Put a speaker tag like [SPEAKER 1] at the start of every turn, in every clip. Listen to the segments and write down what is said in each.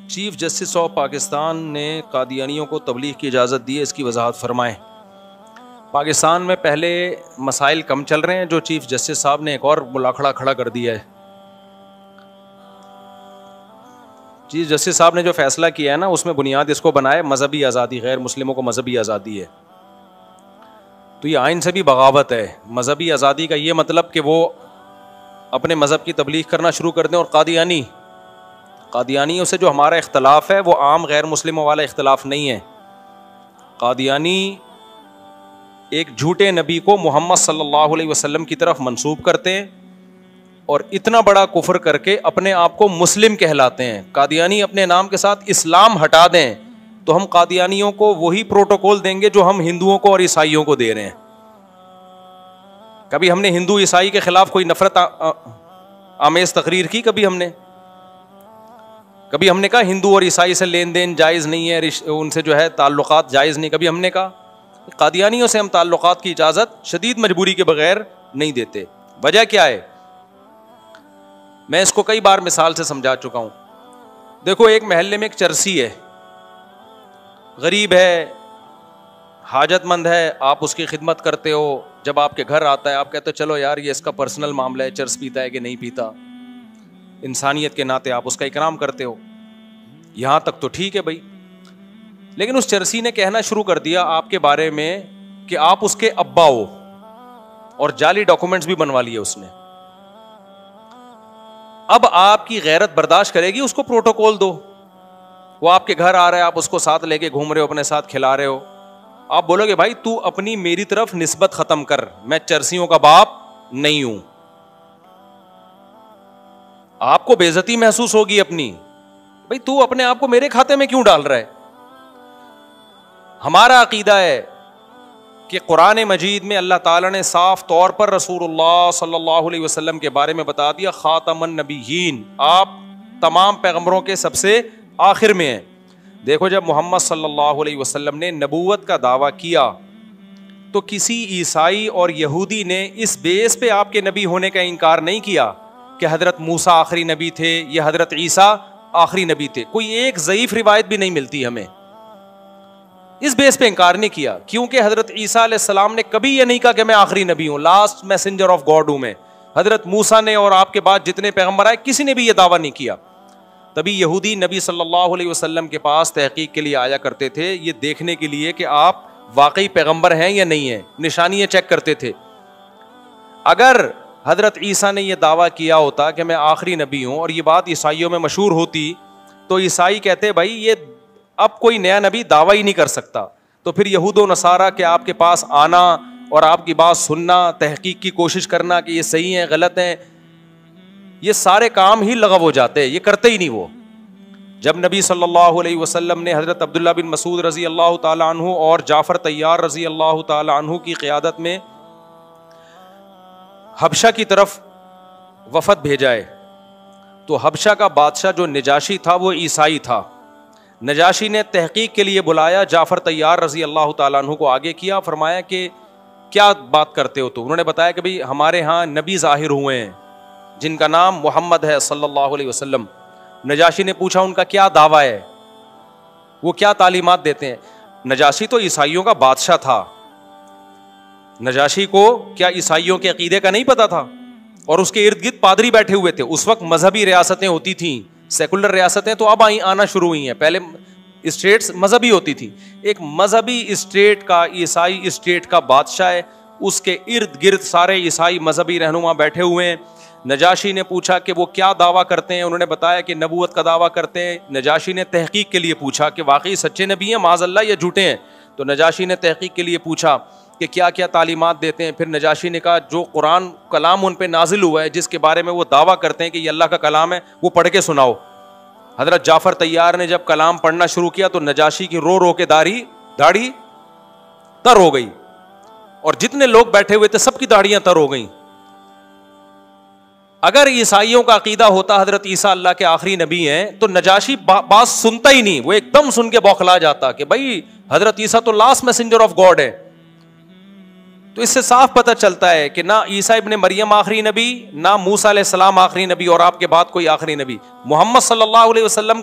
[SPEAKER 1] Chief justice of Pakistan نے قادیانیوں کو تبلیغ کی اجازت دی ہے، اس کی وضاحت فرمائیں۔ پاکستان میں پہلے مسائل کم چل رہے ہیں، جو چیف جسٹس صاحب نے ایک اور ملاکھڑا کھڑا کر دیا ہے۔ چیف جسٹس صاحب نے جو فیصلہ کیا ہے نا، اس میں بنیاد اس کو بنائے مذہبی آزادی، غیر مسلموں کو مذہبی آزادی ہے، تو یہ آئین سے بھی بغاوت ہے۔ مذہبی آزادی کا یہ مطلب کہ وہ اپنے مذہب کی تبلیغ کرنا شروع کر دیں، اور قادیانیوں سے جو ہمارا اختلاف ہے وہ عام غیر مسلموں والا اختلاف نہیں ہے۔ قادیانی ایک جھوٹے نبی کو محمد صلی اللہ علیہ وسلم کی طرف منسوب کرتے ہیں اور اتنا بڑا کفر کر کے اپنے آپ کو مسلم کہلاتے ہیں۔ قادیانی اپنے نام کے ساتھ اسلام ہٹا دیں تو ہم قادیانیوں کو وہی پروٹوکول دیں گے جو ہم ہندوؤں کو اور عیسائیوں کو دے رہے ہیں۔ کبھی ہم نے ہندو عیسائی کے خلاف کوئی نفرت آمیز تقریر کی؟ کبھی ہم نے کہا ہندو اور عیسائی سے لین دین جائز نہیں ہے، ان سے جو ہے تعلقات جائز نہیں؟ کبھی ہم نے کہا؟ قادیانیوں سے ہم تعلقات کی اجازت شدید مجبوری کے بغیر نہیں دیتے۔ وجہ کیا ہے؟ میں اس کو کئی بار مثال سے سمجھا چکا ہوں۔ دیکھو، ایک محلے میں ایک چرسی ہے، غریب ہے، حاجت مند ہے، آپ اس کی خدمت کرتے ہو۔ جب آپ کے گھر آتا ہے آپ کہتے ہو چلو یار یہ اس کا پرسنل معاملہ ہے، چرس پیتا ہے کہ نہیں پیتا، انسانیت کے ناطے آپ اس کا اکرام کرتے ہو، یہاں تک تو ٹھیک ہے بھائی۔ لیکن اس چرسی نے کہنا شروع کر دیا آپ کے بارے میں کہ آپ اس کے ابا ہو، اور جعلی ڈاکومنٹس بھی بنوا لیے اس نے۔ اب آپ کی غیرت برداشت کرے گی؟ اس کو پروٹوکول دو، وہ آپ کے گھر آ رہا ہے، آپ اس کو ساتھ لے کے گھوم رہے ہو، اپنے ساتھ کھلا رہے ہو، آپ بولو گے بھائی تو اپنی میری طرف نسبت ختم کر، میں چرسیوں کا باپ نہیں ہوں۔ آپ کو بے عزتی محسوس ہوگی اپنی، بھائی تو اپنے آپ کو میرے کھاتے میں کیوں ڈال رہا ہے؟ ہمارا عقیدہ ہے کہ قرآن مجید میں اللہ تعالیٰ نے صاف طور پر رسول اللہ صلی اللہ علیہ وسلم کے بارے میں بتا دیا، خاتم النبیین، آپ تمام پیغمبروں کے سب سے آخر میں ہیں۔ دیکھو، جب محمد صلی اللہ علیہ وسلم نے نبوت کا دعویٰ کیا تو کسی عیسائی اور یہودی نے اس بیس پہ آپ کے نبی ہونے کا انکار نہیں کیا کہ حضرت موسیٰ آخری نبی تھے یا حضرت عیسیٰ آخری نبی تھے۔ کوئی ایک ضعیف روایت بھی نہیں ملتی ہمیں، اس بیس پہ انکار نہیں کیا، کیونکہ حضرت عیسیٰ علیہ السلام نے کبھی یہ نہیں کہا کہ میں آخری نبی ہوں، لاسٹ میسنجر آف گاڈ ہوں میں۔ حضرت موسیٰ نے اور آپ کے بعد جتنے پیغمبر آئے کسی نے بھی یہ دعویٰ نہیں کیا۔ تبھی یہودی نبی صلی اللہ علیہ وسلم کے پاس تحقیق کے لیے آیا کرتے تھے، یہ دیکھنے کے لیے کہ آپ واقعی پیغمبر ہیں یا نہیں ہیں، نشانیاں چیک کرتے تھے۔ اگر حضرت عیسیٰ نے یہ دعویٰ کیا ہوتا کہ میں آخری نبی ہوں اور یہ بات عیسائیوں میں مشہور ہوتی تو عیسائی کہتے بھائی یہ اب کوئی نیا نبی دعویٰ ہی نہیں کر سکتا۔ تو پھر یہود و نصارہ کے آپ کے پاس آنا اور آپ کی بات سننا، تحقیق کی کوشش کرنا کہ یہ صحیح ہیں غلط ہیں، یہ سارے کام ہی لغو ہو جاتے، یہ کرتے ہی نہیں وہ۔ جب نبی صلی اللہ علیہ وسلم نے حضرت عبداللہ بن مسعود رضی اللہ تعالیٰ عنہ اور جعفر طیار رضی اللہ تعالیٰ عنہ کی قیادت میں حبشہ کی طرف وفد بھیجا ہے تو حبشہ کا بادشاہ جو نجاشی تھا وہ عیسائی تھا۔ نجاشی نے تحقیق کے لیے بلایا جعفر طیار رضی اللہ تعالیٰ عنہ کو، آگے کیا، فرمایا کہ کیا بات کرتے ہو تو؟ انہوں نے بتایا کہ بھئی ہمارے ہاں نبی ظاہر ہوئے ہیں جن کا نام محمد ہے صلی اللہ علیہ وسلم۔ نجاشی نے پوچھا ان کا کیا دعویٰ ہے، وہ کیا تعلیمات دیتے ہیں؟ نجاشی تو عیسائیوں کا بادشاہ تھا، نجاشی کو کیا عیسائیوں کے عقیدے کا نہیں پتا تھا؟ اور اس کے ارد گرد پادری بیٹھے ہوئے تھے۔ اس وقت مذہبی ریاستیں ہوتی تھیں، سیکولر ریاستیں تو اب آنا شروع ہوئی ہیں، پہلے اسٹیٹس مذہبی ہوتی تھی۔ ایک مذہبی اسٹیٹ کا، عیسائی اسٹیٹ کا بادشاہ ہے، اس کے ارد گرد سارے عیسائی مذہبی رہنما بیٹھے ہوئے ہیں۔ نجاشی نے پوچھا کہ وہ کیا دعویٰ کرتے ہیں، انہوں نے بتایا کہ نبوت کا دعویٰ کرتے ہیں۔ نجاشی نے تحقیق کے لیے پوچھا کہ واقعی سچے نبی ہیں معاذ اللہ یا جھوٹے ہیں؟ تو نجاشی نے تحقیق کے لیے پوچھا کہ کیا کیا تعلیمات دیتے ہیں۔ پھر نجاشی نے کہا جو قرآن کلام ان پہ نازل ہوا ہے جس کے بارے میں وہ دعویٰ کرتے ہیں کہ یہ اللہ کا کلام ہے، وہ پڑھ کے سناؤ۔ حضرت جعفر طیار نے جب کلام پڑھنا شروع کیا تو نجاشی کی رو رو کے داڑھی تر ہو گئی، اور جتنے لوگ بیٹھے ہوئے تھے سب کی داڑیاں تر ہو گئیں۔ اگر عیسائیوں کا عقیدہ ہوتا حضرت عیسیٰ اللہ کے آخری نبی ہیں تو نجاشی بات سنتا ہی نہیں، وہ ایک دم سن کے بوکھلا جاتا کہ بھائی حضرت عیسیٰ تو لاسٹ میسنجر آف گاڈ ہے۔ تو اس سے صاف پتہ چلتا ہے کہ نہ عیسیٰ ابن مریم آخری نبی، نہ موسیٰ علیہ السلام آخری نبی، اور آپ کے بعد کوئی آخری نبی۔ محمد صلی اللہ علیہ وسلم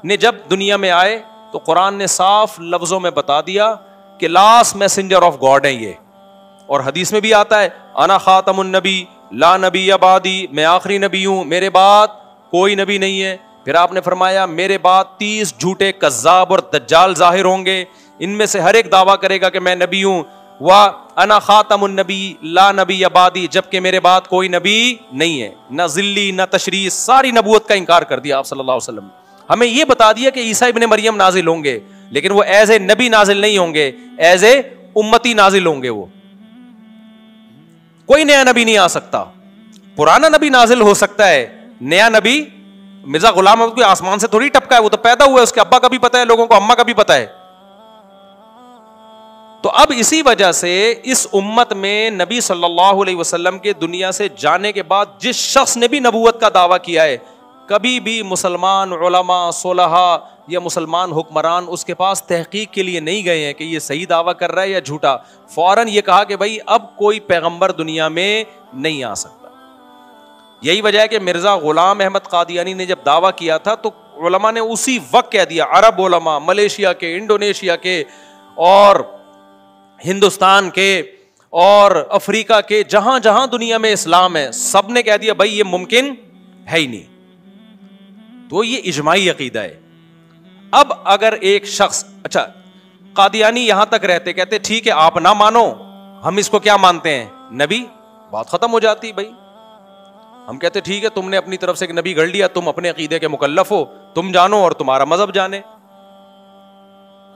[SPEAKER 1] نے جب دنیا میں آئے تو قرآن نے صاف لفظوں میں بتا دیا کہ لاسٹ میسنجر آف گاڈ ہیں یہ. اور حدیث میں بھی آتا ہے انا خاتم النبی لا نبی بعدی, میں آخری نبی ہوں, میرے بعد کوئی نبی نہیں ہے. پھر آپ نے فرمایا میرے بعد 30 جھوٹے کذاب اور دجال ظاہر ہوں گے, ان میں سے ہر ایک دعویٰ کرے گا کہ میں نبی ہوں. انا خاتم النبی لا نبی بعدی, جبکہ میرے بعد کوئی نبی نہیں ہے. نہ ذلی نہ تشریح, ساری نبوت کا انکار کر دیا آپ صلی اللہ علیہ وسلم. ہمیں یہ بتا دیا کہ عیسیٰ ابن مریم نازل ہوں گے, لیکن وہ ایز اے نبی نازل نہیں ہوں گے, ایز اے امتی نازل ہوں گے. وہ کوئی نیا نبی نہیں آ سکتا. پرانا نبی نازل ہو سکتا ہے, نیا نبی مرزا غلام احمد کوئی آسمان سے تھوڑی ٹپکا ہے, وہ تو پیدا ہوا ہے, اس کے ابا کا بھی پتا ہے لوگوں کو, اماں کا بھی پتا ہے. تو اب اسی وجہ سے اس امت میں نبی صلی اللہ علیہ وسلم کے دنیا سے جانے کے بعد جس شخص نے بھی نبوت کا دعویٰ کیا ہے, کبھی بھی مسلمان علماء صلحاء یا مسلمان حکمران اس کے پاس تحقیق کے لیے نہیں گئے ہیں کہ یہ صحیح دعویٰ کر رہا ہے یا جھوٹا. فوراً یہ کہا کہ بھائی اب کوئی پیغمبر دنیا میں نہیں آ سکتا. یہی وجہ ہے کہ مرزا غلام احمد قادیانی نے جب دعویٰ کیا تھا تو علماء نے اسی وقت کہہ دیا, عرب علماء, ملیشیا کے, انڈونیشیا کے اور ہندوستان کے اور افریقہ کے, جہاں جہاں دنیا میں اسلام ہے, سب نے کہہ دیا بھائی یہ ممکن ہے ہی نہیں. تو یہ اجماعی عقیدہ ہے. اب اگر ایک شخص, اچھا قادیانی یہاں تک رہتے, کہتے ٹھیک ہے آپ نہ مانو, ہم اس کو کیا مانتے ہیں نبی, بات ختم ہو جاتی. بھائی ہم کہتے ٹھیک ہے تم نے اپنی طرف سے ایک نبی گڑھ لیا, تم اپنے عقیدے کے مکلف ہو, تم جانو اور تمہارا مذہب جانے,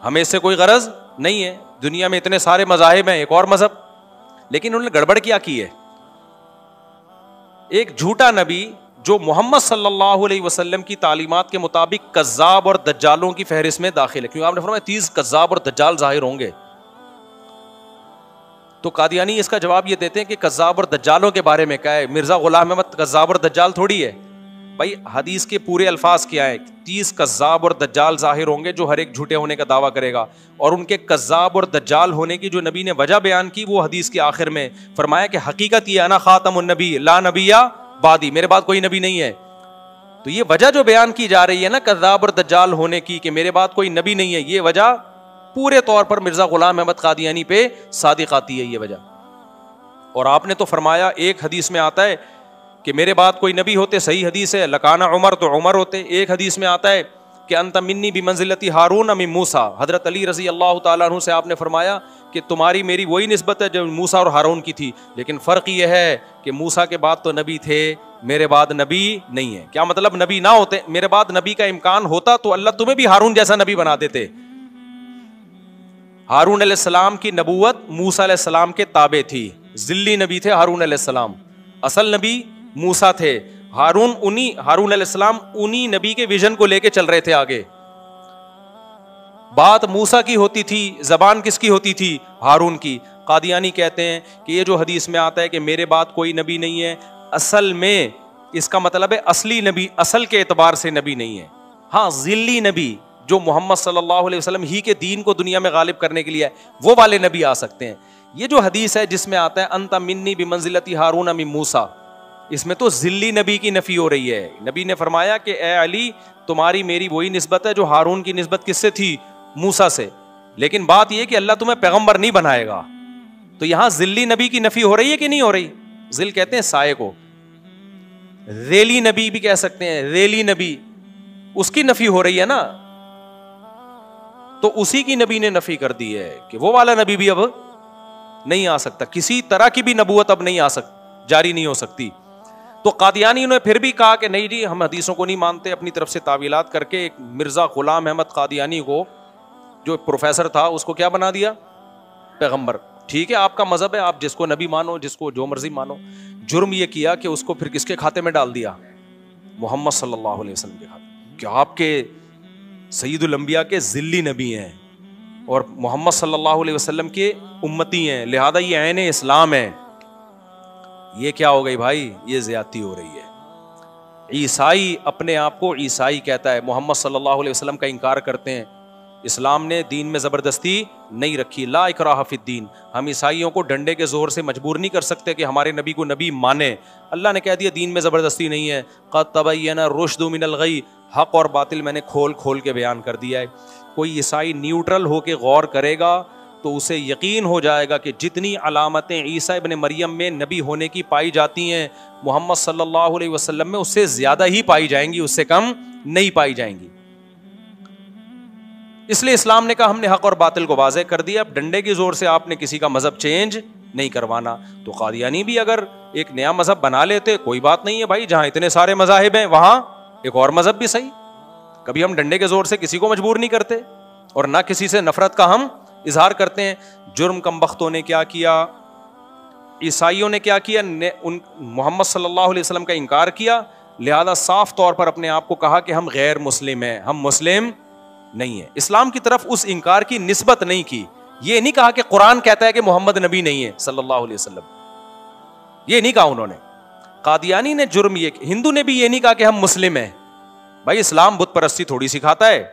[SPEAKER 1] ہمیں اس سے کوئی غرض نہیں ہے. دنیا میں اتنے سارے مذاہب ہیں, ایک اور مذہب. لیکن انہوں نے گڑبڑ کیا کی ہے. ایک جھوٹا نبی جو محمد صلی اللہ علیہ وسلم کی تعلیمات کے مطابق کذاب اور دجالوں کی فہرست میں داخل ہے, کیونکہ آپ نے فرمایا 30 کذاب اور دجال ظاہر ہوں گے. تو قادیانی اس کا جواب یہ دیتے ہیں کہ کذاب اور دجالوں کے بارے میں کیا ہے, مرزا غلام احمد کذاب اور دجال تھوڑی ہے. بھائی حدیث کے پورے الفاظ کیا ہے, 30 کذاب اور دجال ظاہر ہوں گے جو ہر ایک جھوٹے ہونے کا دعویٰ کرے گا. اور ان کے کذاب اور دجال ہونے کی جو نبی نے وجہ بیان کی وہ حدیث کے آخر میں فرمایا کہ حقیقت یہ انا خاتم النبی لا نبی بعدی, میرے بعد کوئی نبی نہیں ہے. تو یہ وجہ جو بیان کی جا رہی ہے نا کذاب اور دجال ہونے کی, کہ میرے بعد کوئی نبی نہیں ہے, یہ وجہ پورے طور پر مرزا غلام احمد قادیانی پہ صادق آتی ہے یہ وجہ. اور آپ نے تو فرمایا, ایک حدیث میں آتا ہے کہ میرے بعد کوئی نبی ہوتے, صحیح حدیث ہے, لکانا عمر تو عمر ہوتے. ایک حدیث میں آتا ہے کہ انت منی بمنزلتی ہارون من موسیٰ, حضرت علی رضی اللہ تعالیٰ عنہ سے آپ نے فرمایا کہ تمہاری میری وہی نسبت ہے جو موسیٰ اور ہارون کی تھی, لیکن فرق یہ ہے کہ موسیٰ کے بعد تو نبی تھے, میرے بعد نبی نہیں ہے. کیا مطلب نبی نہ ہوتے, میرے بعد نبی کا امکان ہوتا تو اللہ تمہیں بھی ہارون جیسا نبی بنا دیتے. ہارون علیہ السلام کی نبوت موسیٰ علیہ السلام کے تابع تھی, ذلی نبی تھے ہارون علیہ السلام, اصل نبی موسیٰ تھے. ہارون علیہ السلام انہی نبی کے ویژن کو لے کے چل رہے تھے آگے. بات موسیٰ کی ہوتی تھی, زبان کس کی ہوتی تھی, ہارون کی. قادیانی کہتے ہیں کہ یہ جو حدیث میں آتا ہے کہ میرے بعد کوئی نبی نہیں ہے, اصل میں اس کا مطلب ہے اصلی نبی, اصل کے اعتبار سے نبی نہیں ہے. ہاں ذلی نبی جو محمد صلی اللہ علیہ وسلم ہی کے دین کو دنیا میں غالب کرنے کے لیے ہے, وہ والے نبی آ سکتے ہیں. یہ جو حدیث ہے جس میں آتا ہے انت منی بمنزلتی ہارون من موسیٰ, اس میں تو ذلی نبی کی نفی ہو رہی ہے. نبی نے فرمایا کہ اے علی تمہاری میری وہی نسبت ہے جو ہارون کی نسبت کس سے تھی, موسیٰ سے, لیکن بات یہ کہ اللہ تمہیں پیغمبر نہیں بنائے گا. تو یہاں ذلی نبی کی نفی ہو رہی ہے کہ نہیں ہو رہی. ذل کہتے ہیں سائے کو, ریلی نبی بھی کہہ سکتے ہیں, ریلی نبی, اس کی نفی ہو رہی ہے نا. تو اسی کی نبی نے نفی کر دی ہے کہ وہ والا نبی بھی اب نہیں آ سکتا, کسی طرح کی بھی نبوت اب نہیں آ سکتی, جاری نہیں ہو سکتی. تو قادیانی نے پھر بھی کہا کہ نہیں جی ہم حدیثوں کو نہیں مانتے, اپنی طرف سے تعویلات کر کے ایک مرزا غلام احمد قادیانی کو جو پروفیسر تھا اس کو کیا بنا دیا, پیغمبر. ٹھیک ہے آپ کا مذہب ہے, آپ جس کو نبی مانو, جس کو جو مرضی مانو. جرم یہ کیا کہ اس کو پھر کس کے کھاتے میں ڈال دیا, محمد صلی اللہ علیہ وسلم کے کھاتے, کہ آپ کے سید الانبیاء کے ذلی نبی ہیں اور محمد صلی اللہ علیہ وسلم کے امتی ہیں, لہذا یہ عین اسلام ہے. یہ کیا ہو گئی بھائی, یہ زیادتی ہو رہی ہے. عیسائی اپنے آپ کو عیسائی کہتا ہے, محمد صلی اللہ علیہ وسلم کا انکار کرتے ہیں, اسلام نے دین میں زبردستی نہیں رکھی. لا اکراہ فی الدین. ہم عیسائیوں کو ڈنڈے کے زور سے مجبور نہیں کر سکتے کہ ہمارے نبی کو نبی مانے. اللہ نے کہہ دیا دین میں زبردستی نہیں ہے. قد تبین الرشد من الغی. حق اور باطل میں نے کھول کھول کے بیان کر دیا ہے. کوئی عیسائی نیوٹرل ہو کے غور کرے گا تو اسے یقین ہو جائے گا کہ جتنی علامتیں عیسیٰ ابن مریم میں نبی ہونے کی پائی جاتی ہیں محمد صلی اللہ علیہ وسلم میں اس سے زیادہ ہی پائی جائیں گی, اس سے کم نہیں پائی جائیں گی. اس لیے اسلام نے کہا ہم نے حق اور باطل کو واضح کر دیا. اب ڈنڈے کی زور سے آپ نے کسی کا مذہب چینج نہیں کروانا. تو قادیانی بھی اگر ایک نیا مذہب بنا لیتے کوئی بات نہیں ہے بھائی, جہاں اتنے سارے مذاہب ہیں وہاں ایک اور مذہب بھی صحیح. کبھی ہم ڈنڈے کے زور سے کسی کو مجبور نہیں کرتے اور نہ کسی سے نفرت کا ہم اظہار کرتے ہیں. جرم کم بختوں نے کیا کیا, عیسائیوں نے کیا کیا, محمد صلی اللہ علیہ وسلم کا انکار کیا, لہذا صاف طور پر اپنے آپ کو کہا کہ ہم غیر مسلم ہیں, ہم مسلم نہیں ہے. اسلام کی طرف اس انکار کی نسبت نہیں کی. یہ نہیں کہا کہ قرآن کہتا ہے کہ محمد نبی نہیں ہے صلی اللہ علیہ وسلم, یہ نہیں کہا انہوں نے. قادیانی نے جرم یہ, ہندو نے بھی یہ نہیں کہا کہ ہم مسلم ہیں. بھائی اسلام بت پرستی تھوڑی سکھاتا ہے.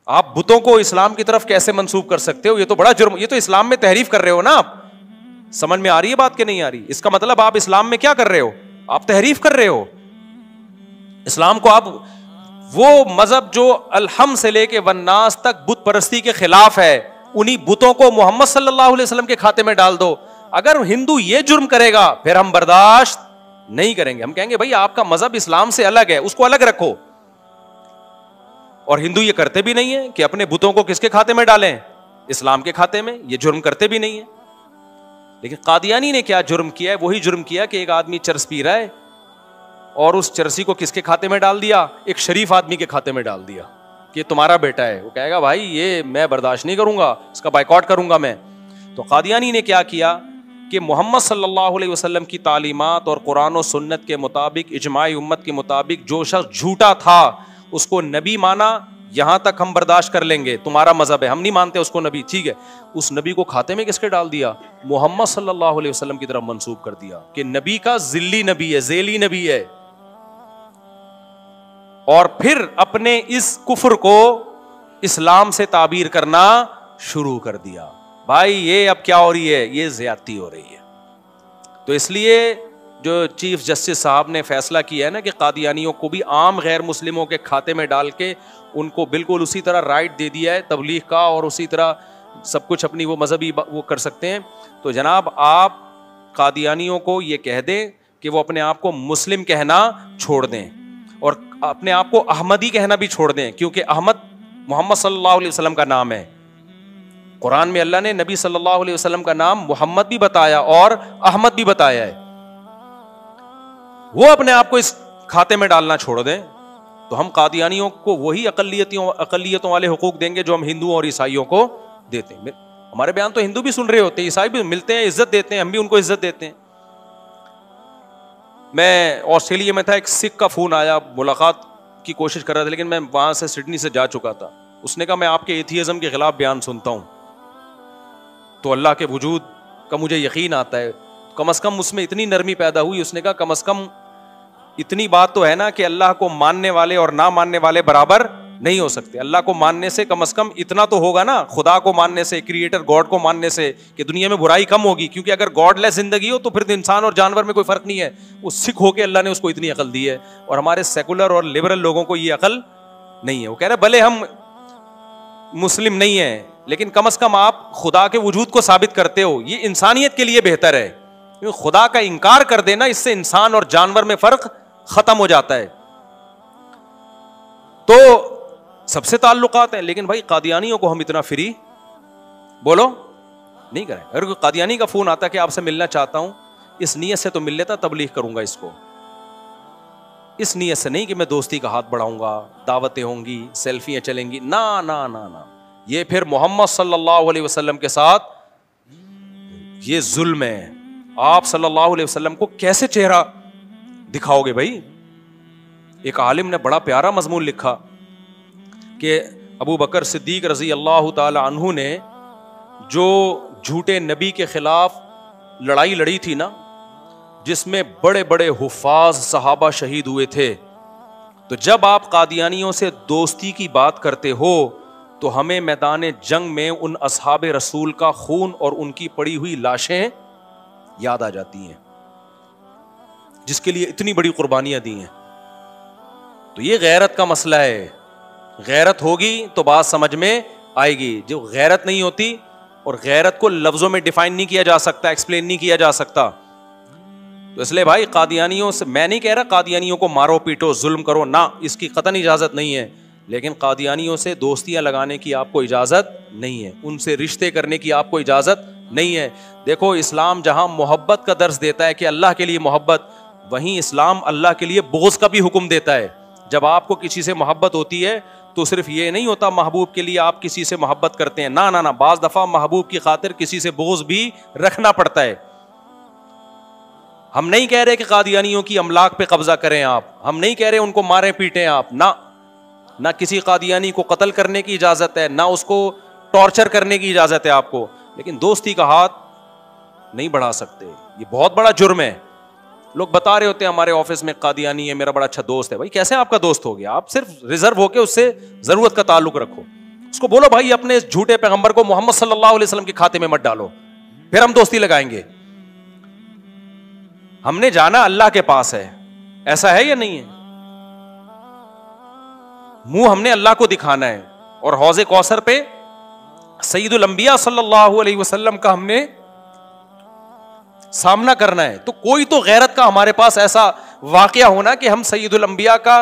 [SPEAKER 1] آپ بتوں کو اسلام کی طرف کیسے منسوب کر سکتے ہو؟ یہ تو بڑا جرم, یہ تو اسلام میں تحریف کر رہے ہو نا آپ. سمجھ میں آ رہی ہے بات کہ نہیں آ رہی؟ اس کا مطلب آپ اسلام میں کیا کر رہے ہو؟ آپ تحریف کر رہے ہو. اسلام کو آپ وہ مذہب جو الحم سے لے کے والناس تک بت پرستی کے خلاف ہے, انہی بتوں کو محمد صلی اللہ علیہ وسلم کے کھاتے میں ڈال دو. اگر ہندو یہ جرم کرے گا پھر ہم برداشت نہیں کریں گے. ہم کہیں گے بھائی آپ کا مذہب اسلام سے الگ ہے, اس کو الگ رکھو. اور ہندو یہ کرتے بھی نہیں ہے کہ اپنے بتوں کو کس کے کھاتے میں ڈالیں؟ اسلام کے کھاتے میں. یہ جرم کرتے بھی نہیں ہے. لیکن قادیانی نے کیا جرم کیا ہے؟ وہی جرم کیا کہ ایک آدمی چرس پی رہا ہے اور اس چرسی کو کس کے کھاتے میں ڈال دیا؟ ایک شریف آدمی کے کھاتے میں ڈال دیا کہ تمہارا بیٹا ہے. وہ کہے گا بھائی یہ میں برداشت نہیں کروں گا, اس کا بائیکاٹ کروں گا میں. تو قادیانی نے کیا کیا کہ محمد صلی اللہ علیہ وسلم کی تعلیمات اور قرآن و سنت کے مطابق, اجماع امت کے مطابق جو شخص جھوٹا تھا اس کو نبی مانا, یہاں تک ہم برداشت کر لیں گے, تمہارا مذہب ہے, ہم نہیں مانتے اس کو نبی, ٹھیک ہے. اس نبی کو کھاتے میں کس کے ڈال دیا؟ محمد صلی اللہ علیہ وسلم کی طرف منسوب کر دیا کہ نبی کا ذلی نبی ہے, ذیلی نبی ہے. اور پھر اپنے اس کفر کو اسلام سے تعبیر کرنا شروع کر دیا. بھائی یہ اب کیا ہو رہی ہے؟ یہ زیادتی ہو رہی ہے. تو اس لیے جو چیف جسٹس صاحب نے فیصلہ کیا ہے نا کہ قادیانیوں کو بھی عام غیر مسلموں کے کھاتے میں ڈال کے ان کو بالکل اسی طرح رائٹ دے دیا ہے تبلیغ کا, اور اسی طرح سب کچھ اپنی وہ مذہبی وہ کر سکتے ہیں. تو جناب آپ قادیانیوں کو یہ کہہ دیں کہ وہ اپنے آپ کو مسلم کہنا چھوڑ دیں اور اپنے آپ کو احمدی کہنا بھی چھوڑ دیں, کیونکہ احمد محمد صلی اللہ علیہ وسلم کا نام ہے. قرآن میں اللہ نے نبی صلی اللہ علیہ وسلم کا نام محمد بھی بتایا اور احمد بھی بتایا ہے. وہ اپنے آپ کو اس کھاتے میں ڈالنا چھوڑ دیں تو ہم قادیانیوں کو وہی اقلیتوں والے حقوق دیں گے جو ہم ہندوؤں اور عیسائیوں کو دیتے ہیں. ہمارے بیان تو ہندو بھی سن رہے ہوتے ہیں, عیسائی بھی ملتے ہیں, عزت دیتے ہیں, ہم بھی ان کو عزت دیتے ہیں. میں آسٹریلیا میں تھا, ایک سکھ کا فون آیا, ملاقات کی کوشش کر رہا تھا, لیکن میں وہاں سے سڈنی سے جا چکا تھا. اس نے کہا میں آپ کے ایتھیزم کے خلاف بیان سنتا ہوں تو اللہ کے وجود کا مجھے یقین آتا ہے. کم از کم اس میں اتنی نرمی پیدا ہوئی, اس نے کہا کم از کم اتنی بات تو ہے نا کہ اللہ کو ماننے والے اور نہ ماننے والے برابر نہیں ہو سکتے. اللہ کو ماننے سے کم از کم اتنا تو ہوگا نا, خدا کو ماننے سے, کریٹر گاڈ کو ماننے سے, کہ دنیا میں برائی کم ہوگی. کیونکہ اگر گاڈ لیس زندگی ہو تو پھر انسان اور جانور میں کوئی فرق نہیں ہے. وہ سکھ ہو کے اللہ نے اس کو اتنی عقل دی ہے, اور ہمارے سیکولر اور لبرل لوگوں کو یہ عقل نہیں ہے. وہ کہہ رہے بھلے ہم مسلم نہیں ہیں لیکن کم از کم آپ خدا کے وجود کو ثابت کرتے ہو, یہ انسانیت کے لیے بہتر ہے. کیونکہ خدا کا انکار کر دینا, اس سے انسان اور جانور میں فرق ختم ہو جاتا ہے. تو سب سے تعلقات ہیں, لیکن بھائی قادیانیوں کو ہم اتنا فری بولو نہیں کریں. اگر کوئی قادیانی کا فون آتا کہ آپ سے ملنا چاہتا ہوں, اس نیت سے تو مل لیتا تبلیغ کروں گا اس کو, اس نیت سے نہیں کہ میں دوستی کا ہاتھ بڑھاؤں گا, دعوتیں ہوں گی, سیلفیاں چلیں گی, نا نا نا نا. یہ پھر محمد صلی اللہ علیہ وسلم کے ساتھ یہ ظلم ہے. آپ صلی اللہ علیہ وسلم کو کیسے چہرہ دکھاؤ گے بھائی؟ ایک عالم نے بڑا پیارا مضمون لکھا کہ ابو بکر صدیق رضی اللہ تعالی عنہ نے جو جھوٹے نبی کے خلاف لڑائی لڑی تھی نا, جس میں بڑے بڑے حفاظ صحابہ شہید ہوئے تھے, تو جب آپ قادیانیوں سے دوستی کی بات کرتے ہو تو ہمیں میدان جنگ میں ان اصحاب رسول کا خون اور ان کی پڑی ہوئی لاشیں یاد آ جاتی ہیں جس کے لیے اتنی بڑی قربانیاں دی ہیں. تو یہ غیرت کا مسئلہ ہے. غیرت ہوگی تو بات سمجھ میں آئے گی. جو غیرت نہیں ہوتی, اور غیرت کو لفظوں میں ڈیفائن نہیں کیا جا سکتا, ایکسپلین نہیں کیا جا سکتا. تو اس لیے بھائی قادیانیوں سے میں نہیں کہہ رہا قادیانیوں کو مارو پیٹو ظلم کرو, نہ, اس کی قطعاً اجازت نہیں ہے. لیکن قادیانیوں سے دوستیاں لگانے کی آپ کو اجازت نہیں ہے, ان سے رشتے کرنے کی آپ کو اجازت نہیں ہے. دیکھو اسلام جہاں محبت کا درس دیتا ہے کہ اللہ کے لیے محبت, وہیں اسلام اللہ کے لیے بغض کا بھی حکم دیتا ہے. جب آپ کو کسی سے محبت ہوتی ہے تو صرف یہ نہیں ہوتا محبوب کے لیے آپ کسی سے محبت کرتے ہیں, نہ, بعض دفعہ محبوب کی خاطر کسی سے بغض بھی رکھنا پڑتا ہے. ہم نہیں کہہ رہے کہ قادیانیوں کی املاک پہ قبضہ کریں آپ, ہم نہیں کہہ رہے ان کو ماریں پیٹیں آپ, نہ کسی قادیانی کو قتل کرنے کی اجازت ہے, نہ اس کو ٹارچر کرنے کی اجازت ہے آپ کو, لیکن دوستی کا ہاتھ نہیں بڑھا سکتے. یہ بہت بڑا جرم ہے. لوگ بتا رہے ہوتے ہیں ہمارے آفس میں قادیانی ہے, میرا بڑا اچھا دوست ہے. بھائی کیسے آپ کا دوست ہو گیا؟ آپ صرف ریزرو ہو کے اس سے ضرورت کا تعلق رکھو. اس کو بولو بھائی اپنے اس جھوٹے پیغمبر کو محمد صلی اللہ علیہ وسلم کے کھاتے میں مت ڈالو, پھر ہم دوستی لگائیں گے. ہم نے جانا اللہ کے پاس ہے, ایسا ہے یا نہیں ہے؟ منہ ہم نے اللہ کو دکھانا ہے, اور حوض کوثر پہ سید الانبیاء صلی اللہ علیہ وسلم کا ہم نے سامنا کرنا ہے. تو کوئی تو غیرت کا ہمارے پاس ایسا واقعہ ہونا کہ ہم سید الانبیاء کا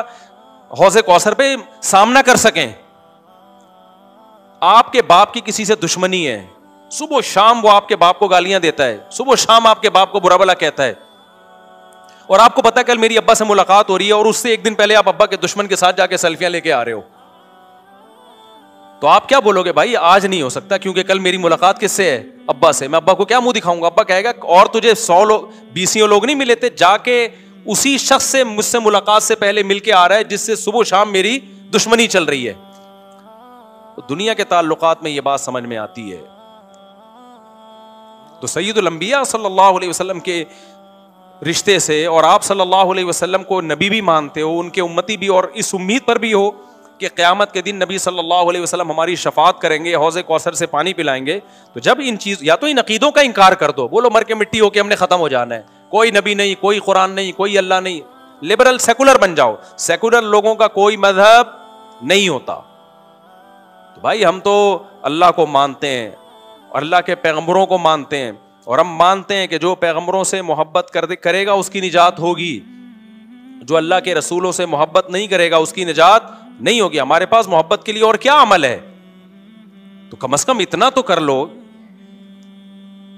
[SPEAKER 1] حوض کوثر پہ سامنا کر سکیں. آپ کے باپ کی کسی سے دشمنی ہے, صبح و شام وہ آپ کے باپ کو گالیاں دیتا ہے, صبح و شام آپ کے باپ کو برا بھلا کہتا ہے, اور آپ کو پتا کل میری ابا سے ملاقات ہو رہی ہے, اور اس سے ایک دن پہلے آپ ابا کے دشمن کے ساتھ جا کے سیلفیاں لے کے آ رہے ہو, تو آپ کیا بولو گے؟ بھائی آج نہیں ہو سکتا کیونکہ کل میری ملاقات کس سے ہے؟ ابا سے. میں ابا کو کیا منہ دکھاؤں گا؟ ابا کہے گا اور تجھے 100 لوگ 20 لوگ نہیں ملے تھے, جا کے اسی شخص سے مجھ سے ملاقات سے پہلے مل کے آ رہا ہے جس سے صبح شام میری دشمنی چل رہی ہے. تو دنیا کے تعلقات میں یہ بات سمجھ میں آتی ہے. تو سید الانبیاء صلی اللہ علیہ وسلم کے رشتے سے, اور آپ صلی اللہ علیہ وسلم کو نبی بھی مانتے ہو, ان کے امتی بھی, اور اس امید پر بھی ہو کہ قیامت کے دن نبی صلی اللہ علیہ وسلم ہماری شفاعت کریں گے, حوض کوثر سے پانی پلائیں گے. تو جب ان چیز, یا تو ان عقیدوں کا انکار کر دو, بولو مر کے مٹی ہو کے ہم نے ختم ہو جانا ہے, کوئی نبی نہیں, کوئی قرآن نہیں, کوئی اللہ نہیں, لبرل سیکولر بن جاؤ. سیکولر لوگوں کا کوئی مذہب نہیں ہوتا. تو بھائی ہم تو اللہ کو مانتے ہیں, اللہ کے پیغمبروں کو مانتے ہیں, اور ہم مانتے ہیں کہ جو پیغمبروں سے محبت کرے گا اس کی نجات ہوگی, جو اللہ کے رسولوں سے محبت نہیں کرے گا اس کی نجات نہیں ہوگی. ہمارے پاس محبت کے لیے اور کیا عمل ہے؟ تو کم از کم اتنا تو کر لو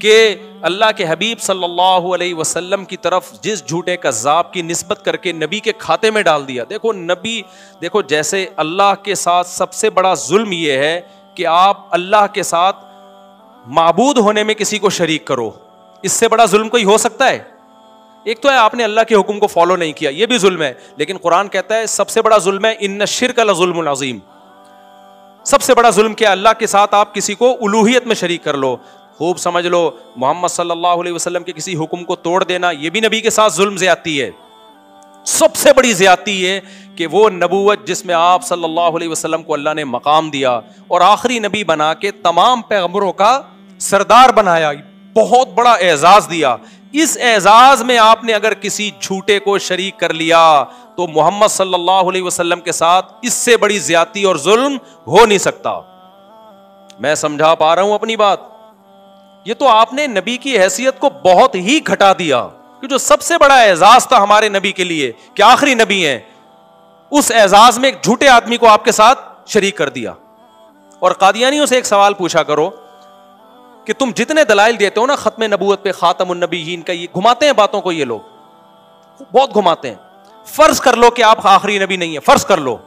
[SPEAKER 1] کہ اللہ کے حبیب صلی اللہ علیہ وسلم کی طرف جس جھوٹے کذاب کی نسبت کر کے نبی کے کھاتے میں ڈال دیا. دیکھو نبی, دیکھو جیسے اللہ کے ساتھ سب سے بڑا ظلم یہ ہے کہ آپ اللہ کے ساتھ معبود ہونے میں کسی کو شریک کرو. اس سے بڑا ظلم کوئی ہو سکتا ہے؟ ایک تو ہے آپ نے اللہ کے حکم کو فالو نہیں کیا, یہ بھی ظلم ہے, لیکن قرآن کہتا ہے سب سے بڑا ظلم ہے ان الشرک لظلم عظیم. سب سے بڑا ظلم کیا؟ اللہ کے ساتھ آپ کسی کو الوہیت میں شریک کر لو. خوب سمجھ لو, محمد صلی اللہ علیہ وسلم کے کسی حکم کو توڑ دینا یہ بھی نبی کے ساتھ ظلم زیادتی ہے. سب سے بڑی زیادتی ہے کہ وہ نبوت جس میں آپ صلی اللہ علیہ وسلم کو اللہ نے مقام دیا اور آخری نبی بنا کے تمام پیغمبروں کا سردار بنایا, بہت بڑا اعزاز دیا, اس اعزاز میں آپ نے اگر کسی جھوٹے کو شریک کر لیا تو محمد صلی اللہ علیہ وسلم کے ساتھ اس سے بڑی زیادتی اور ظلم ہو نہیں سکتا. میں سمجھا پا رہا ہوں اپنی بات؟ یہ تو آپ نے نبی کی حیثیت کو بہت ہی گھٹا دیا, کہ جو سب سے بڑا اعزاز تھا ہمارے نبی کے لیے کہ آخری نبی ہیں, اس اعزاز میں ایک جھوٹے آدمی کو آپ کے ساتھ شریک کر دیا. اور قادیانیوں سے ایک سوال پوچھا کرو کہ تم جتنے دلائل دیتے ہو نا ختم نبوت پہ, خاتم النبیین کا, یہ گھماتے ہیں باتوں کو, یہ لوگ بہت گھماتے ہیں. فرض کر لو کہ آپ آخری نبی نہیں ہے, فرض کر لو,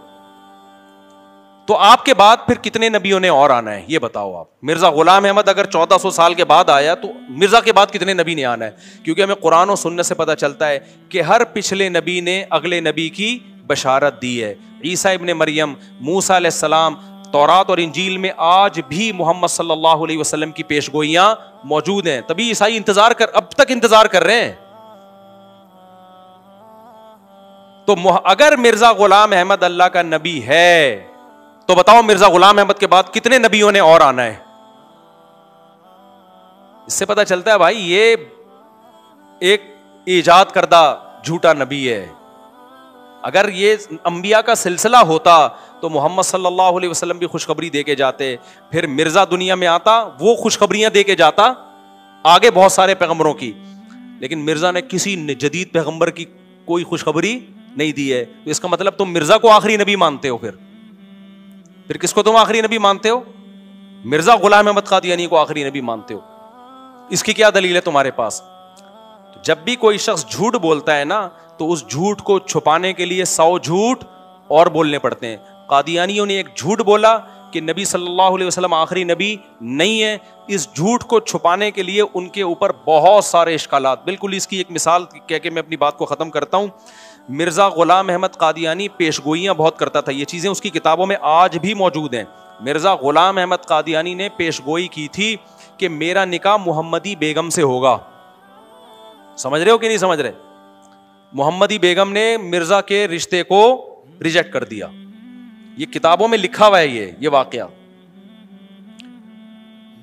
[SPEAKER 1] تو آپ کے بعد پھر کتنے نبیوں نے اور آنا ہے یہ بتاؤ آپ. مرزا غلام احمد اگر 1400 سال کے بعد آیا تو مرزا کے بعد کتنے نبی نے آنا ہے؟ کیونکہ ہمیں قرآن و سنت سے پتہ چلتا ہے کہ ہر پچھلے نبی نے اگلے نبی کی بشارت دی ہے. عیسیٰ ابن مریم, موسیٰ علیہ السلام, تورات اور انجیل میں آج بھی محمد صلی اللہ علیہ وسلم کی پیش گوئیاں موجود ہیں. تبھی عیسائی اب تک انتظار کر رہے ہیں. تو اگر مرزا غلام احمد اللہ کا نبی ہے تو بتاؤ مرزا غلام احمد کے بعد کتنے نبیوں نے اور آنا ہے؟ اس سے پتا چلتا ہے بھائی یہ ایک ایجاد کردہ جھوٹا نبی ہے. اگر یہ انبیاء کا سلسلہ ہوتا تو محمد صلی اللہ علیہ وسلم بھی خوشخبری دے کے جاتے, پھر مرزا دنیا میں آتا وہ خوشخبریاں دے کے جاتا آگے بہت سارے پیغمبروں کی, لیکن مرزا نے کسی جدید پیغمبر کی کوئی خوشخبری نہیں دی ہے. تو اس کا مطلب تم مرزا کو آخری نبی مانتے ہو, پھر کس کو تم آخری نبی مانتے ہو؟ مرزا غلام احمد قادیانی کو آخری نبی مانتے ہو. اس کی کیا دلیل ہے تمہارے پاس؟ جب بھی کوئی شخص جھوٹ بولتا ہے نا تو اس جھوٹ کو چھپانے کے لیے 100 جھوٹ اور بولنے پڑتے ہیں. قادیانیوں نے ایک جھوٹ بولا کہ نبی صلی اللہ علیہ وسلم آخری نبی نہیں ہے. اس جھوٹ کو چھپانے کے لیے ان کے اوپر بہت سارے اشکالات. بالکل اس کی ایک مثال کہہ کے میں اپنی بات کو ختم کرتا ہوں. مرزا غلام احمد قادیانی پیشگوئیاں بہت کرتا تھا, یہ چیزیں اس کی کتابوں میں آج بھی موجود ہیں. مرزا غلام احمد قادیانی نے پیشگوئی کی تھی کہ میرا نکاح محمدی بیگم سے ہوگا. سمجھ رہے ہو کہ نہیں سمجھ رہے؟ محمدی بیگم نے مرزا کے رشتے کو ریجیکٹ کر دیا. یہ کتابوں میں لکھا ہوا ہے یہ واقعہ.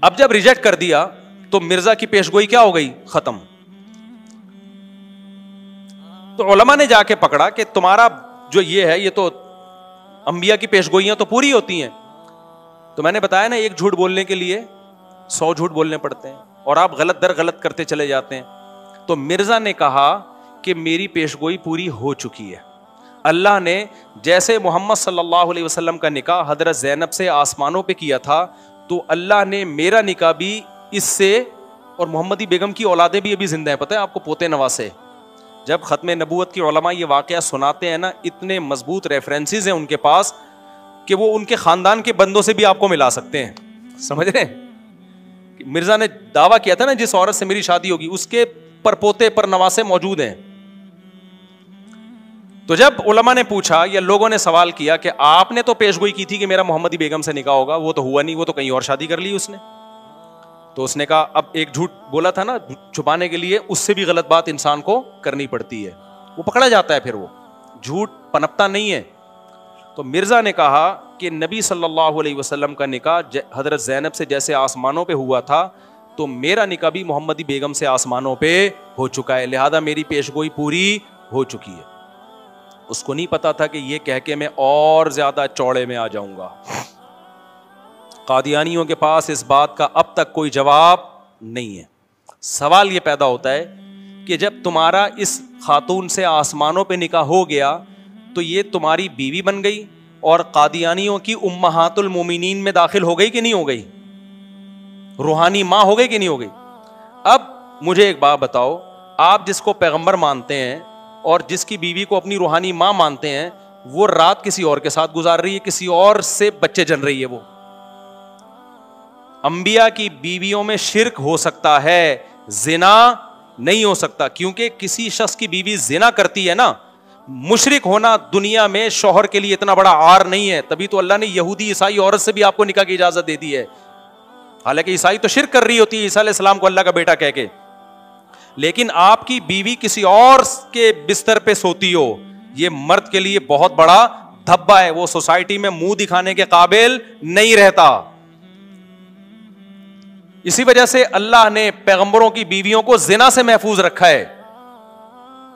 [SPEAKER 1] اب جب ریجیکٹ کر دیا تو مرزا کی پیشگوئی کیا ہو گئی؟ ختم. تو علماء نے جا کے پکڑا کہ تمہارا جو یہ ہے یہ تو انبیاء کی پیشگوئیاں تو پوری ہوتی ہیں. تو میں نے بتایا نا ایک جھوٹ بولنے کے لیے 100 جھوٹ بولنے پڑتے ہیں اور آپ غلط در غلط کرتے چلے جاتے ہیں. تو مرزا نے کہا کہ میری پیشگوئی پوری ہو چکی ہے. اللہ نے جیسے محمد صلی اللہ علیہ وسلم کا نکاح حضرت زینب سے آسمانوں پہ کیا تھا تو اللہ نے میرا نکاح بھی اس سے, اور محمدی بیگم کی اولادیں بھی ابھی زندہ ہیں, پتہ ہے آپ کو, پوتے نواسے. جب ختم نبوت کی علماء یہ واقعہ سناتے ہیں نا, اتنے مضبوط ریفرنسز ہیں ان کے پاس کہ وہ ان کے خاندان کے بندوں سے بھی آپ کو ملا سکتے ہیں. سمجھ رہے ہیں؟ مرزا نے دعویٰ کیا تھا نا جس عورت سے میری شادی ہوگی اس کے پر پوتے پر نواسے موجود ہیں. تو جب علماء نے پوچھا یا لوگوں نے سوال کیا کہ آپ نے تو پیشگوئی کی تھی کہ میرا محمدی بیگم سے نکاح ہوگا, وہ تو ہوا نہیں, وہ تو کہیں اور شادی کر لی اس نے. تو اس نے کہا اب ایک جھوٹ بولا تھا نا چھپانے کے لیے, اس سے بھی غلط بات انسان کو کرنی پڑتی ہے, وہ پکڑا جاتا ہے, پھر وہ جھوٹ پنپتا نہیں ہے. تو مرزا نے کہا کہ نبی صلی اللہ علیہ وسلم کا نکاح حضرت زینب سے جیسے آسمانوں پہ ہوا تھا تو میرا نکاح بھی محمدی بیگم سے آسمانوں پہ ہو چکا ہے, لہذا میری پیشگوئی پوری ہو چکی ہے. اس کو نہیں پتا تھا کہ یہ کہہ کے میں اور زیادہ چوڑے میں آ جاؤں گا. قادیانیوں کے پاس اس بات کا اب تک کوئی جواب نہیں ہے. سوال یہ پیدا ہوتا ہے کہ جب تمہارا اس خاتون سے آسمانوں پہ نکاح ہو گیا تو یہ تمہاری بیوی بن گئی اور قادیانیوں کی امہات المومنین میں داخل ہو گئی کہ نہیں ہو گئی؟ روحانی ماں ہو گئی کہ نہیں ہو گئی؟ اب مجھے ایک بات بتاؤ, آپ جس کو پیغمبر مانتے ہیں اور جس کی بیوی کو اپنی روحانی ماں مانتے ہیں, وہ رات کسی اور کے ساتھ گزار رہی ہے, کسی اور سے بچے جن رہی ہے. وہ انبیاء کی بیویوں میں شرک ہو سکتا ہے, زنا نہیں ہو سکتا, کیونکہ کسی شخص کی بیوی زنا کرتی ہے نا, مشرک ہونا دنیا میں شوہر کے لیے اتنا بڑا عار نہیں ہے. تبھی تو اللہ نے یہودی عیسائی عورت سے بھی آپ کو نکاح کی اجازت دے دی ہے. حالانکہ عیسائی تو شرک کر رہی ہوتی ہے عیسیٰ علیہ السلام کو اللہ کا بیٹا کہہ کے, لیکن آپ کی بیوی کسی اور کے بستر پہ سوتی ہو, یہ مرد کے لیے بہت بڑا دھبا ہے. وہ سوسائٹی میں منہ دکھانے کے قابل نہیں رہتا. اسی وجہ سے اللہ نے پیغمبروں کی بیویوں کو زنا سے محفوظ رکھا ہے.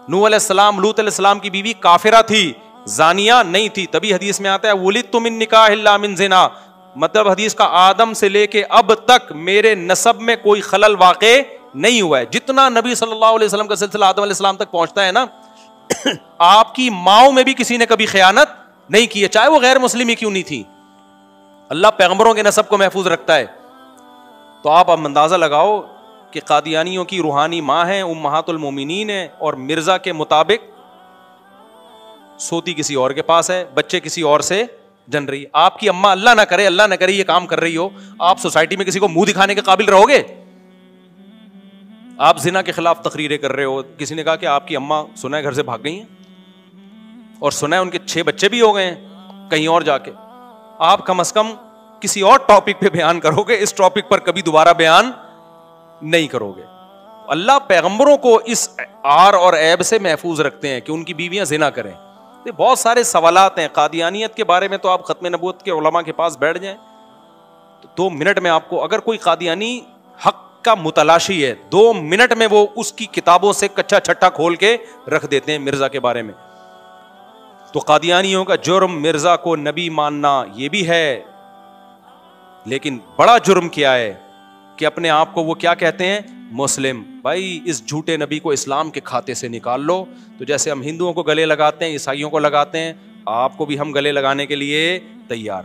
[SPEAKER 1] نوح علیہ السلام, لوط علیہ السلام کی بیوی کافرہ تھی, زانیہ نہیں تھی. تبھی حدیث میں آتا ہے وَلِدتُّ مِن نِکَاحٍ الا من زنا, مطلب حدیث کا آدم سے لے کے اب تک میرے نسب میں کوئی خلل واقع نہیں ہوا ہے. جتنا نبی صلی اللہ علیہ وسلم کا سلسلہ آدم علیہ السلام تک پہنچتا ہے نا, آپ کی ماؤں میں بھی کسی نے کبھی خیانت نہیں کی ہے, چاہے وہ غیر مسلم ہی کیوں نہیں تھی. اللہ پیغمبروں کے نسب کو محفوظ رکھتا ہے. تو آپ اب اندازہ لگاؤ کہ قادیانیوں کی روحانی ماں ہیں, امہات المومنین ہیں, اور مرزا کے مطابق سوتی کسی اور کے پاس ہے, بچے کسی اور سے جن رہی. آپ کی اماں اللہ نہ کرے یہ کام کر رہی ہو, آپ سوسائٹی میں کسی کو منہ دکھانے کے قابل رہو گے؟ آپ زنا کے خلاف تقریریں کر رہے ہو, کسی نے کہا کہ آپ کی اماں سنا ہے گھر سے بھاگ گئی ہیں اور سنا ہے ان کے 6 بچے بھی ہو گئے ہیں کہیں اور جا کے. آپ کم از کم کسی اور ٹاپک پہ بیان کرو گے, اس ٹاپک پر کبھی دوبارہ بیان نہیں کرو گے. اللہ پیغمبروں کو اس عار اور عیب سے محفوظ رکھتے ہیں کہ ان کی بیویاں زنا کریں. بہت سارے سوالات ہیں قادیانیت کے بارے میں، تو آپ ختم نبوت کے علماء کے پاس بیٹھ جائیں تو 2 منٹ میں آپ کو، اگر کوئی قادیانی حق کا متلاشی ہے 2 منٹ میں وہ اس کی کتابوں سے کچا چھٹا کھول کے رکھ دیتے ہیں مرزا کے بارے میں. تو قادیانیوں کا جرم مرزا کو نبی ماننا یہ بھی ہے، لیکن بڑا جرم کیا ہے کہ اپنے آپ کو وہ کیا کہتے ہیں؟ مسلم. بھائی اس جھوٹے نبی کو اسلام کے کھاتے سے نکال لو. تو جیسے ہم ہندوؤں کو گلے لگاتے ہیں، عیسائیوں کو لگاتے ہیں، آپ کو بھی ہم گلے لگانے کے لیے تیار.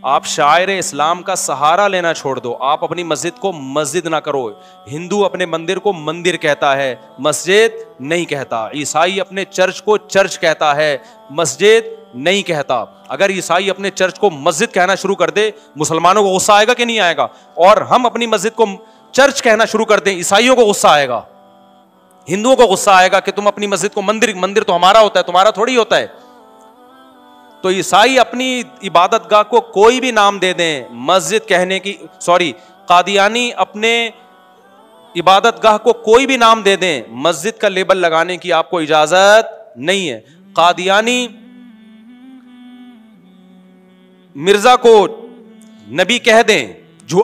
[SPEAKER 1] آپ شاعر اسلام کا سہارا لینا چھوڑ دو. آپ اپنی مسجد کو مسجد نہ کرو. ہندو اپنے مندر کو مندر کہتا ہے، مسجد نہیں کہتا. عیسائی اپنے چرچ کو چرچ کہتا ہے، مسجد نہیں کہتا. اگر عیسائی اپنے چرچ کو مسجد کہنا شروع کر دے، مسلمانوں کو غصہ آئے گا کہ نہیں آئے گا؟ اور ہم اپنی مسجد کو چرچ کہنا شروع کر دیں، عیسائیوں کو غصہ آئے گا، ہندوؤں کو غصہ آئے گا کہ تم اپنی مسجد کو مندر، مندر تو ہمارا ہوتا ہے، تمہارا تھوڑی ہوتا ہے. تو عیسائی اپنی عبادت گاہ کو کوئی بھی نام دے دیں، مسجد کہنے کی، قادیانی اپنے عبادت گاہ کو کوئی بھی نام دے دیں، مسجد کا لیبل لگانے کی آپ کو اجازت نہیں ہے. قادیانی مرزا کو نبی کہہ دیں،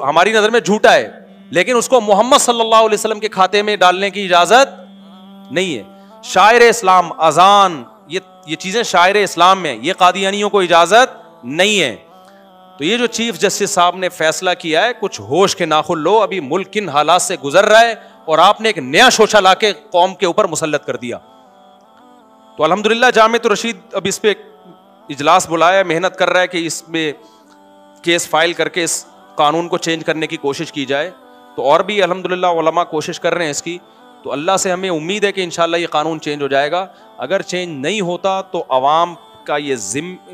[SPEAKER 1] ہماری نظر میں جھوٹا ہے، لیکن اس کو محمد صلی اللہ علیہ وسلم کے کھاتے میں ڈالنے کی اجازت نہیں ہے. شاعر اسلام، اذان، یہ چیزیں شاعر اسلام میں، یہ قادیانیوں کو اجازت نہیں ہے. تو یہ جو چیف جسٹس صاحب نے فیصلہ کیا ہے، کچھ ہوش کے ناخن لو. ابھی ملک کن حالات سے گزر رہا ہے اور آپ نے ایک نیا شوشہ لا کے قوم کے اوپر مسلط کر دیا. تو الحمدللہ جامعۃ الرشید اب اس پہ اجلاس بلایا، محنت کر رہا ہے کہ اس میں کیس فائل کر کے اس قانون کو چینج کرنے کی کوشش کی جائے. تو اور بھی الحمدللہ علماء کوشش کر رہے ہیں اس کی. تو اللہ سے ہمیں امید ہے کہ انشاءاللہ یہ قانون چینج ہو جائے گا. اگر چینج نہیں ہوتا تو عوام کا یہ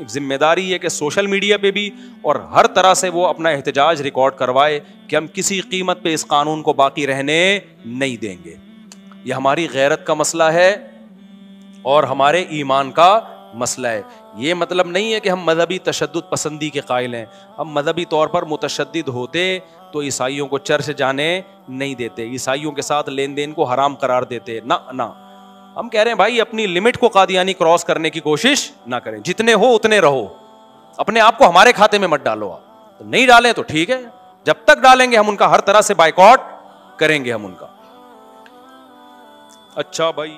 [SPEAKER 1] ذمہ داری ہے کہ سوشل میڈیا پہ بھی اور ہر طرح سے وہ اپنا احتجاج ریکارڈ کروائے کہ ہم کسی قیمت پہ اس قانون کو باقی رہنے نہیں دیں گے. یہ ہماری غیرت کا مسئلہ ہے اور ہمارے ایمان کا مسئلہ ہے. یہ مطلب نہیں ہے کہ ہم مذہبی تشدد پسندی کے قائل ہیں. ہم مذہبی طور پر متشدد ہوتے تو عیسائیوں کو چرچ جانے نہیں دیتے، عیسائیوں کے ساتھ لین دین کو حرام قرار دیتے. نہ، ہم کہہ رہے ہیں بھائی اپنی لمٹ کو قادیانی کراس کرنے کی کوشش نہ کریں. جتنے ہو اتنے رہو، اپنے آپ کو ہمارے کھاتے میں مت ڈالو. آپ نہیں ڈالیں تو ٹھیک ہے، جب تک ڈالیں گے ہم ان کا ہر طرح سے بائیکاٹ کریں گے ہم ان کا. اچھا بھائی.